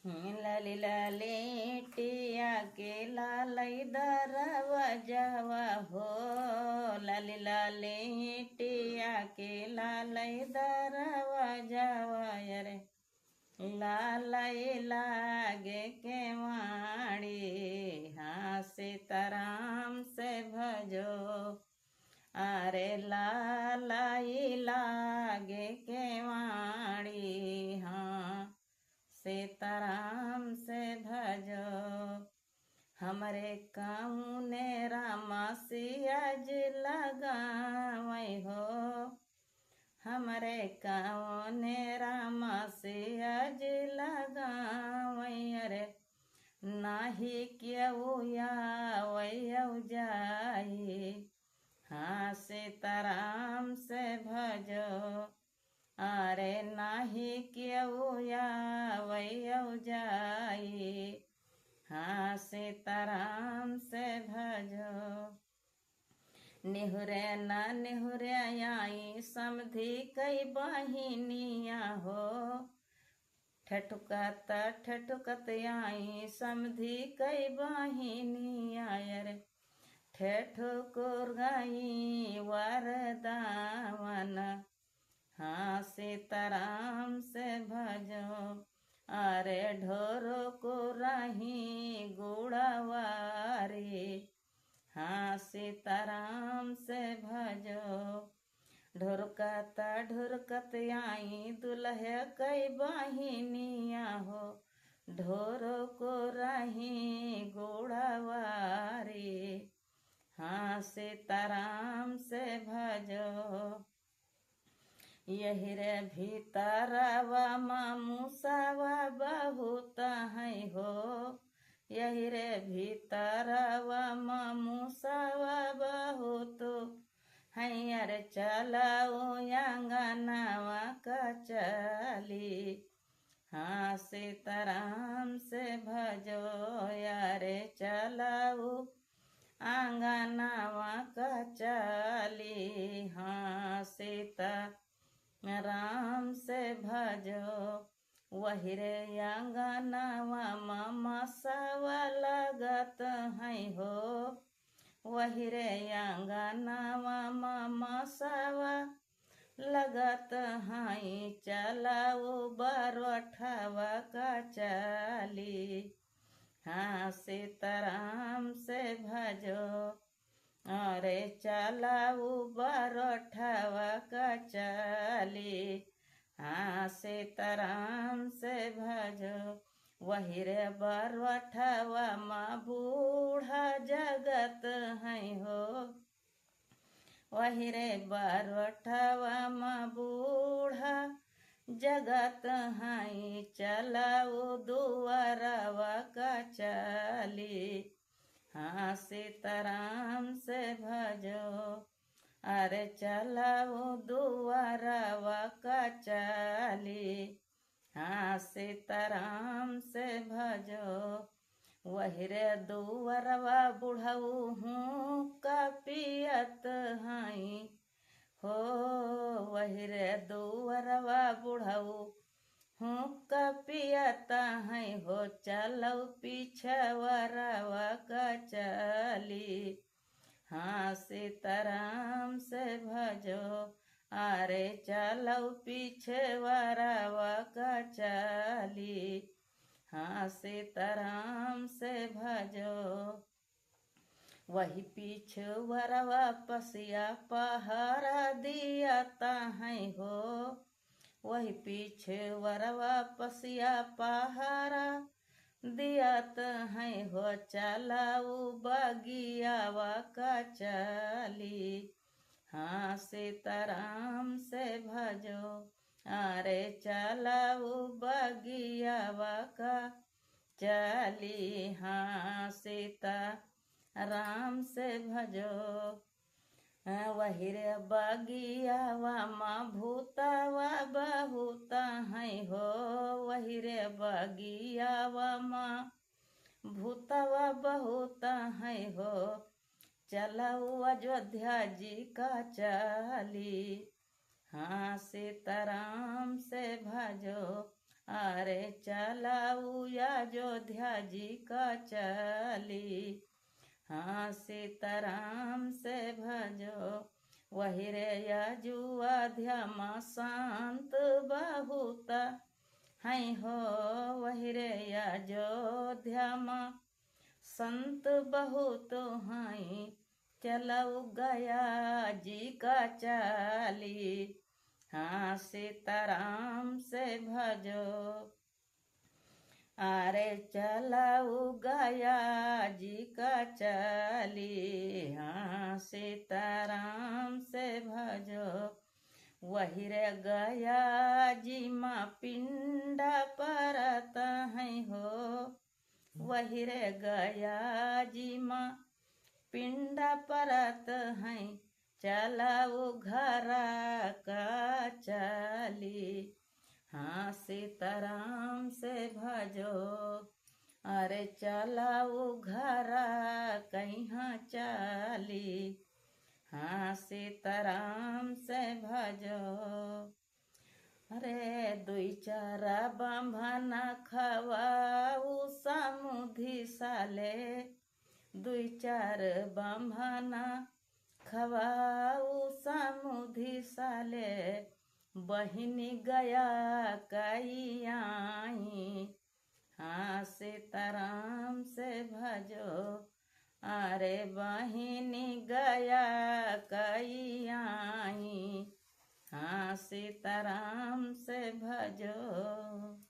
लाली लाली टिया के लालई दरवाजावा हो। लाली लाली टिया के लालई दरवाजावा रे। लालई लागे के वाणी हाँ सीताराम से भजो। अरे लालई लागे के वाणी हाँ सीताराम से भजो। हमरे कौने रामा सियाज लगावई हो। हमरे कौने रामा सियाज लगावई अरे। नाही क्यों यावई जाई हाँ सीताराम से भजो। अरे नाही क्यों यावई जाई हाँ सीताराम से भजो। निहुरे न निहुरे आई समधी कई बहिनिया हो। ठठुकत आई समधी कई बहिनिया रे। ठेठुकुर गई वरदावन हाँ सीताराम से भजो। अरे ढोरो को रही गुड़ावारी हाँ सीताराम से भजो। ढुरकत आई दुल्हे कई बहिनिया हो। ढोरो को रही गुड़ावारी हाँ सीताराम से भजो। यही रे भीतरवा मामूसावा बहुत है हो। यही रे भीतरवा मामूसावा बहुत है। अरे चलाओ अंगनावा का चली हाँ सीताराम से भजो। यारे चलाओ आंगनावा का चली हाँ सीता राम से भजो। वही रे आंगनावा मामा सावा लगत है हो। वही रे आंगनावा मामा सावा लगत है। चलाओ बरठावा का चली हाँ सीताराम से भजो। अरे चलाऊ बरठावा का चली हाँ सीताराम से भजो। वही रे बरठावा माँ बूढ़ा जगत है हो। वही रे बरठावा माँ बूढ़ा जगत है। चलाऊ दुआरवा का चली हाँ सीताराम से भजो। अरे चलाओ दुआरवा का चली हाँ सीताराम से भजो। वही रे दुआरवा बुढ़ऊ हूँ का पियत हाई हो। वही रे दुआरवा बुढ़ऊ हुक्का पियता है हो। चलो पिछवरवा का चली हाँ सीताराम से भजो। अरे चलो पिछवरवा का चली हाँ सीताराम से भजो। वही पिछवरवा पसिया पहाड़ा दियाता है हो। वही पीछे वरवा पसिया पहाड़ा दियात है हो। चलाऊ बगियावा का चली हाँ सीताराम से भजो। अरे चलाऊ बगियावा का चली हाँ सीता राम से भजो। वही रे बगियावा माँ भूतावा बहुता है हो। वही रे बगियावा माँ भूतावा बहुता है हो। चलाऊ अयोध्या जी का चली हाँ सीताराम से भजो। अरे चलाऊ अयोध्या जी का चली, हाँ सीताराम से भजो वही रे अयोध्या माँ शांत बहुत है हो, वही रे अयोध्या माँ संत बहुत हैं। चलो गया जी का चाली, हाँ सीताराम से भजो। अरे चलाऊ गया जी का चाली, हाँ सीताराम से भजो वही रे गया जी माँ पिंडा परत है हो, वही रे गया जी माँ पिंडा परत है। चलाऊ घरा का चली, हाँ सीताराम से भजो। अरे चलाऊ घरा कहाँ चली, हाँ सीताराम से भजो। अरे दुई चारा बांभना खवाऊ समुधी साले, दुई चार बांभना खवाऊ समुधी साले, बहिनी गया कई आई, हाँ सीताराम से भजो। अरे बहिनी गया कई आई, हाँ सीताराम से भजो।